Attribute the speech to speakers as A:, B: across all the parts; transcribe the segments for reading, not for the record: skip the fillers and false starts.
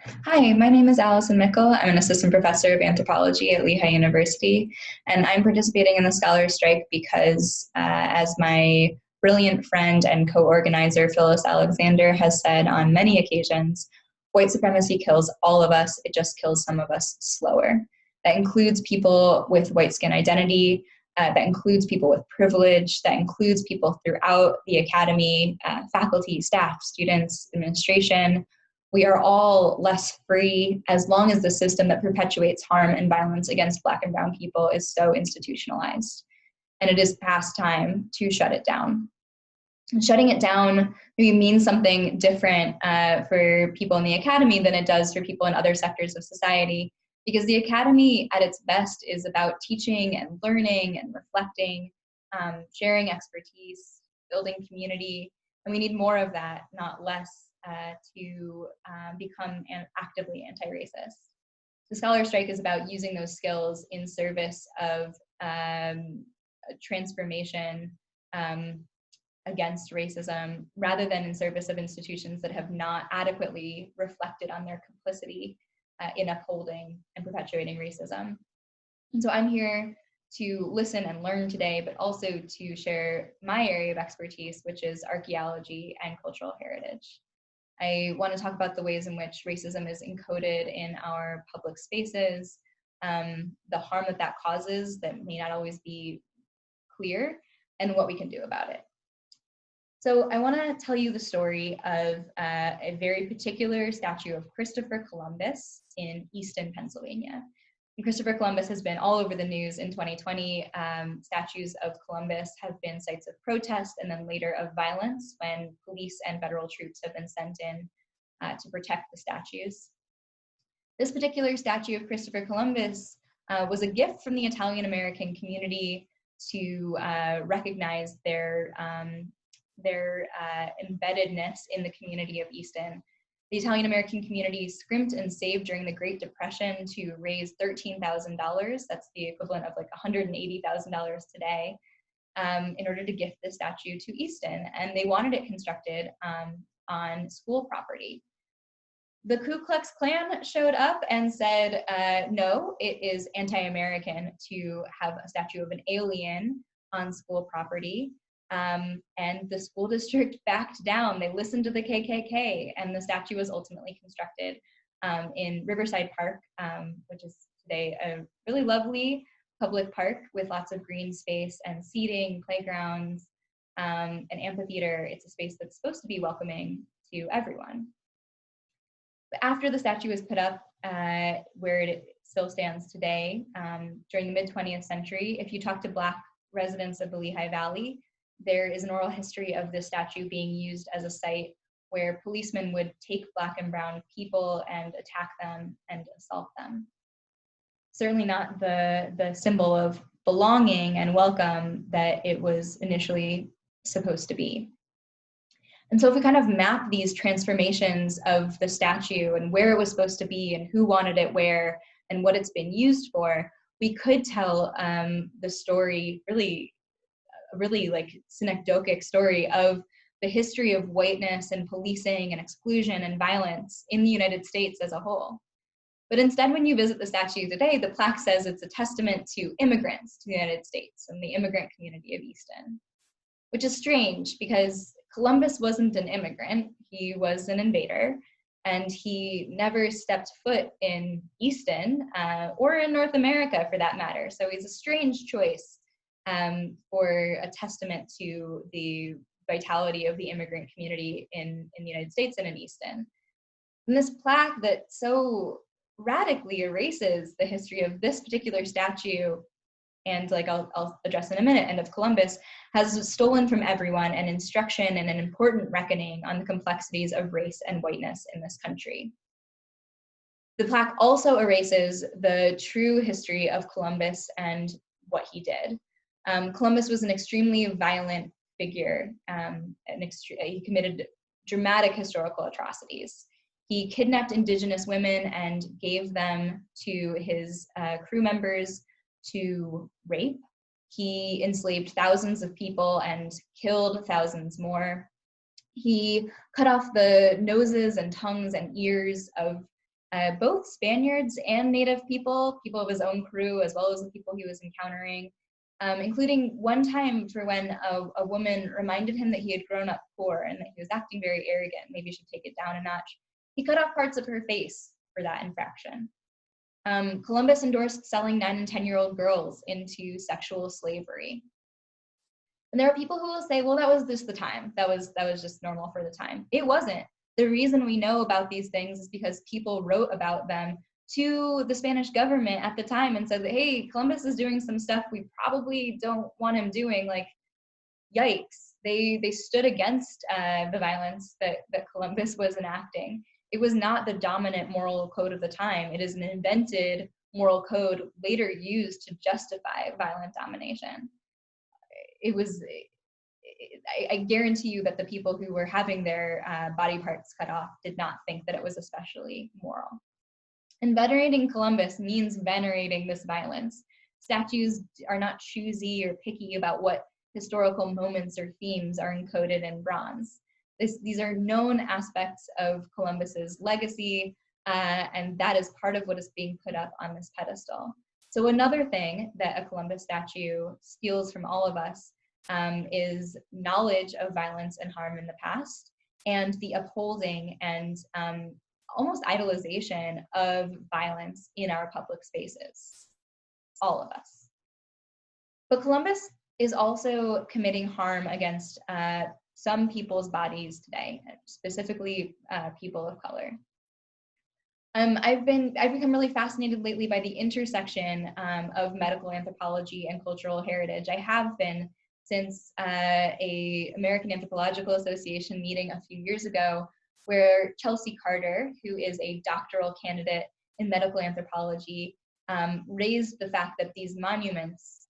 A: Hi, my name is Allison Mickel. I'm an assistant professor of anthropology at Lehigh University, and I'm participating in the scholar strike because, as my brilliant friend and co-organizer Phyllis Alexander has said on many occasions, white supremacy kills all of us, it just kills some of us slower. That includes people with white skin identity, that includes people with privilege, that includes people throughout the academy, faculty, staff, students, administration. We are all less free as long as the system that perpetuates harm and violence against Black and Brown people is so institutionalized. And it is past time to shut it down. Shutting it down maybe means something different for people in the academy than it does for people in other sectors of society, because the academy at its best is about teaching and learning and reflecting, sharing expertise, building community, and we need more of that, not less, to become actively anti-racist. The scholar strike is about using those skills in service of transformation against racism, rather than in service of institutions that have not adequately reflected on their complicity in upholding and perpetuating racism. And so I'm here to listen and learn today, but also to share my area of expertise, which is archaeology and cultural heritage. I want to talk about the ways in which racism is encoded in our public spaces, the harm that that causes that may not always be clear, and what we can do about it. So I want to tell you the story of a very particular statue of Christopher Columbus in Easton, Pennsylvania. And Christopher Columbus has been all over the news in 2020. Statues of Columbus have been sites of protest and then later of violence when police and federal troops have been sent in to protect the statues. This particular statue of Christopher Columbus was a gift from the Italian American community to recognize their embeddedness in the community of Easton. The Italian American community scrimped and saved during the Great Depression to raise $13,000. That's the equivalent of like $180,000 today, in order to gift the statue to Easton. And they wanted it constructed on school property. The Ku Klux Klan showed up and said, no, it is anti-American to have a statue of an alien on school property. And the school district backed down. They listened to the KKK, and the statue was ultimately constructed in Riverside Park, which is today a really lovely public park with lots of green space and seating, playgrounds, an amphitheater. It's a space that's supposed to be welcoming to everyone. But after the statue was put up, where it still stands today, during the mid-20th century, if you talk to Black residents of the Lehigh Valley, there is an oral history of this statue being used as a site where policemen would take Black and Brown people and attack them and assault them. Certainly not the symbol of belonging and welcome that it was initially supposed to be. And so if we kind of map these transformations of the statue and where it was supposed to be and who wanted it where and what it's been used for, we could tell the story, really like synecdochic story of the history of whiteness and policing and exclusion and violence in the United States as a whole. But instead, when you visit the statue today, the plaque says it's a testament to immigrants to the United States and the immigrant community of Easton, which is strange because Columbus wasn't an immigrant, he was an invader, and he never stepped foot in Easton or in North America for that matter. So he's a strange choice for a testament to the vitality of the immigrant community in the United States and in Easton. And this plaque that so radically erases the history of this particular statue, and like I'll address in a minute, and of Columbus, has stolen from everyone an instruction and an important reckoning on the complexities of race and whiteness in this country. The plaque also erases the true history of Columbus and what he did. Columbus was an extremely violent figure. He committed dramatic historical atrocities. He kidnapped indigenous women and gave them to his crew members to rape. He enslaved thousands of people and killed thousands more. He cut off the noses and tongues and ears of both Spaniards and native people of his own crew, as well as the people he was encountering, including one time for when a woman reminded him that he had grown up poor and that he was acting very arrogant, maybe should take it down a notch. He cut off parts of her face for that infraction. Columbus endorsed selling 9 and 10-year-old girls into sexual slavery. And there are people who will say, well, that was just the time. That was just normal for the time. It wasn't. The reason we know about these things is because people wrote about them to the Spanish government at the time and said that, hey, Columbus is doing some stuff we probably don't want him doing, like, yikes. They stood against the violence that Columbus was enacting. It was not the dominant moral code of the time. It is an invented moral code later used to justify violent domination. It was, I guarantee you that the people who were having their body parts cut off did not think that it was especially moral. And venerating Columbus means venerating this violence. Statues are not choosy or picky about what historical moments or themes are encoded in bronze. These are known aspects of Columbus's legacy, and that is part of what is being put up on this pedestal. So another thing that a Columbus statue steals from all of us is knowledge of violence and harm in the past, and the upholding and almost idolization of violence in our public spaces, all of us. But Columbus is also committing harm against some people's bodies today, specifically people of color. I've become really fascinated lately by the intersection of medical anthropology and cultural heritage. I have been since a American Anthropological Association meeting a few years ago, where Chelsea Carter, who is a doctoral candidate in medical anthropology, raised the fact that these monuments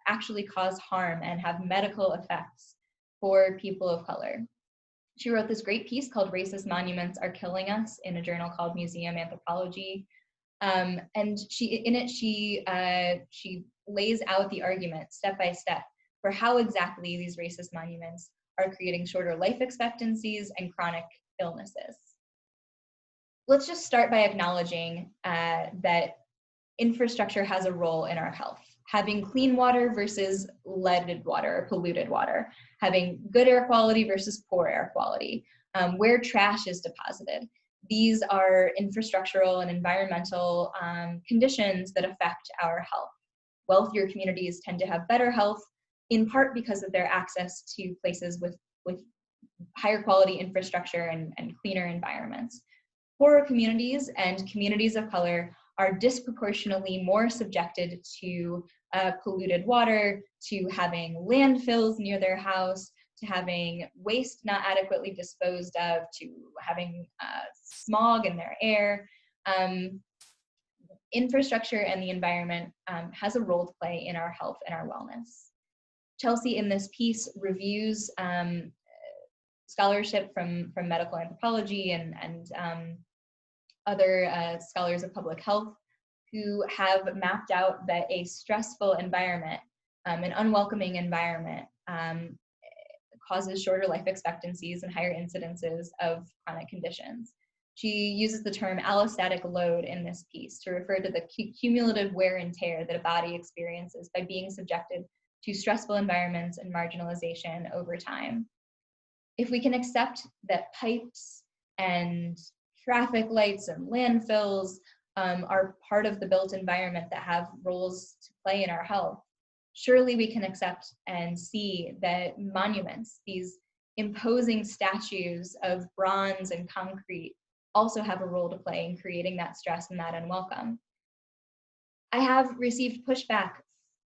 A: actually cause harm and have medical effects for people of color. She wrote this great piece called "Racist Monuments Are Killing Us" in a journal called Museum Anthropology. And she lays out the argument step by step for how exactly these racist monuments are creating shorter life expectancies and chronic illnesses. Let's just start by acknowledging that infrastructure has a role in our health. Having clean water versus leaded water or polluted water, having good air quality versus poor air quality, where trash is deposited. These are infrastructural and environmental conditions that affect our health. Wealthier communities tend to have better health, in part because of their access to places with higher quality infrastructure and cleaner environments. Poorer communities and communities of color are disproportionately more subjected to polluted water, to having landfills near their house, to having waste not adequately disposed of, to having smog in their air. Infrastructure and the environment has a role to play in our health and our wellness. Chelsea, in this piece, reviews scholarship from medical anthropology and other scholars of public health who have mapped out that a stressful environment, an unwelcoming environment, causes shorter life expectancies and higher incidences of chronic conditions. She uses the term allostatic load in this piece to refer to the cumulative wear and tear that a body experiences by being subjected to stressful environments and marginalization over time. If we can accept that pipes and traffic lights and landfills are part of the built environment that have roles to play in our health, surely we can accept and see that monuments, these imposing statues of bronze and concrete, also have a role to play in creating that stress and that unwelcome. I have received pushback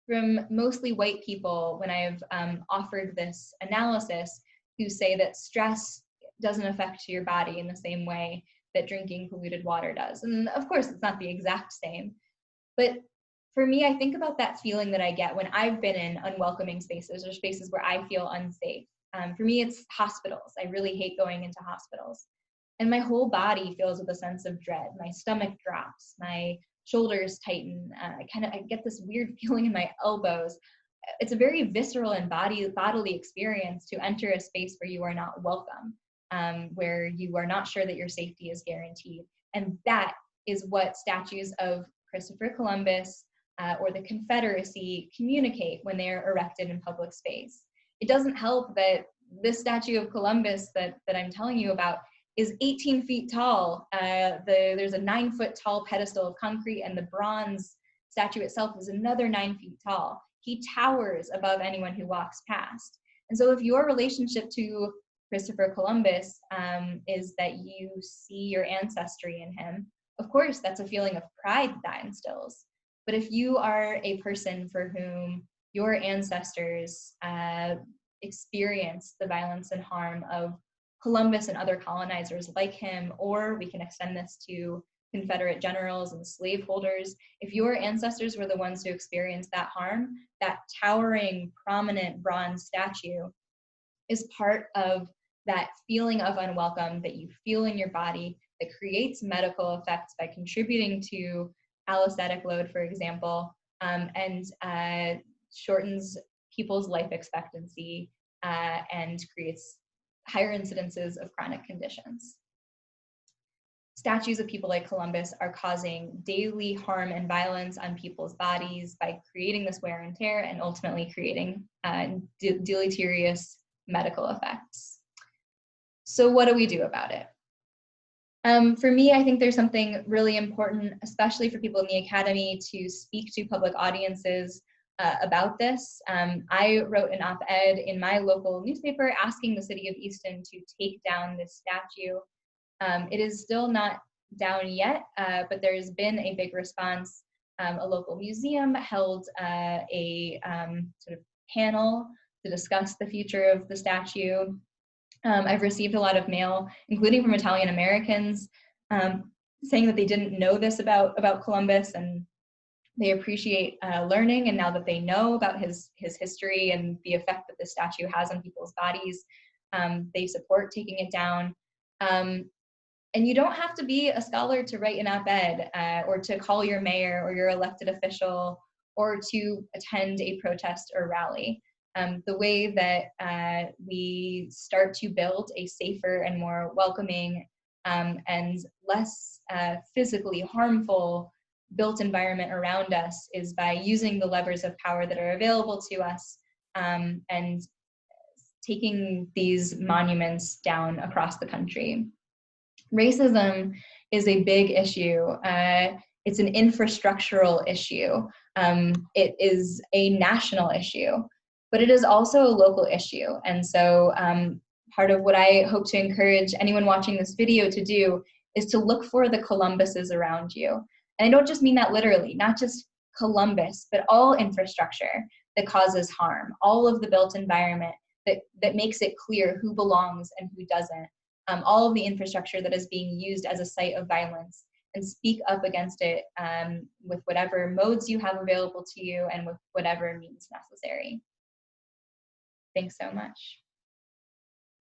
A: from mostly white people when I've offered this analysis, who say that stress doesn't affect your body in the same way that drinking polluted water does. And of course, it's not the exact same. But for me, I think about that feeling that I get when I've been in unwelcoming spaces or spaces where I feel unsafe. For me, it's hospitals. I really hate going into hospitals. And my whole body fills with a sense of dread. My stomach drops, my shoulders tighten. I get this weird feeling in my elbows. It's a very visceral and bodily experience to enter a space where you are not welcome. where you are not sure that your safety is guaranteed. And that is what statues of Christopher Columbus or the Confederacy communicate when they're erected in public space. It doesn't help that this statue of Columbus that I'm telling you about is 18 feet tall. There's a 9-foot tall pedestal of concrete, and the bronze statue itself is another 9 feet tall. He towers above anyone who walks past. And so if your relationship to Christopher Columbus is that you see your ancestry in him, of course, that's a feeling of pride that instills. But if you are a person for whom your ancestors experienced the violence and harm of Columbus and other colonizers like him, or we can extend this to Confederate generals and slaveholders, if your ancestors were the ones who experienced that harm, that towering, prominent bronze statue is part of that feeling of unwelcome that you feel in your body that creates medical effects by contributing to allostatic load, for example, and shortens people's life expectancy and creates higher incidences of chronic conditions. Statues of people like Columbus are causing daily harm and violence on people's bodies by creating this wear and tear and ultimately creating deleterious medical effects. So what do we do about it? For me, I think there's something really important, especially for people in the academy, to speak to public audiences about this. I wrote an op-ed in my local newspaper asking the city of Easton to take down this statue. It is still not down yet, but there's been a big response. A local museum held a sort of panel to discuss the future of the statue. I've received a lot of mail, including from Italian Americans, saying that they didn't know this about Columbus, and they appreciate learning. And now that they know about his history and the effect that the statue has on people's bodies, they support taking it down. And you don't have to be a scholar to write an op-ed or to call your mayor or your elected official or to attend a protest or rally. The way that we start to build a safer and more welcoming and less physically harmful built environment around us is by using the levers of power that are available to us and taking these monuments down across the country. Racism is a big issue. It's an infrastructural issue. It is a national issue, but it is also a local issue. And so part of what I hope to encourage anyone watching this video to do is to look for the Columbuses around you. And I don't just mean that literally, not just Columbus, but all infrastructure that causes harm, all of the built environment that makes it clear who belongs and who doesn't. All of the infrastructure that is being used as a site of violence, and speak up against it with whatever modes you have available to you and with whatever means necessary. Thanks so much.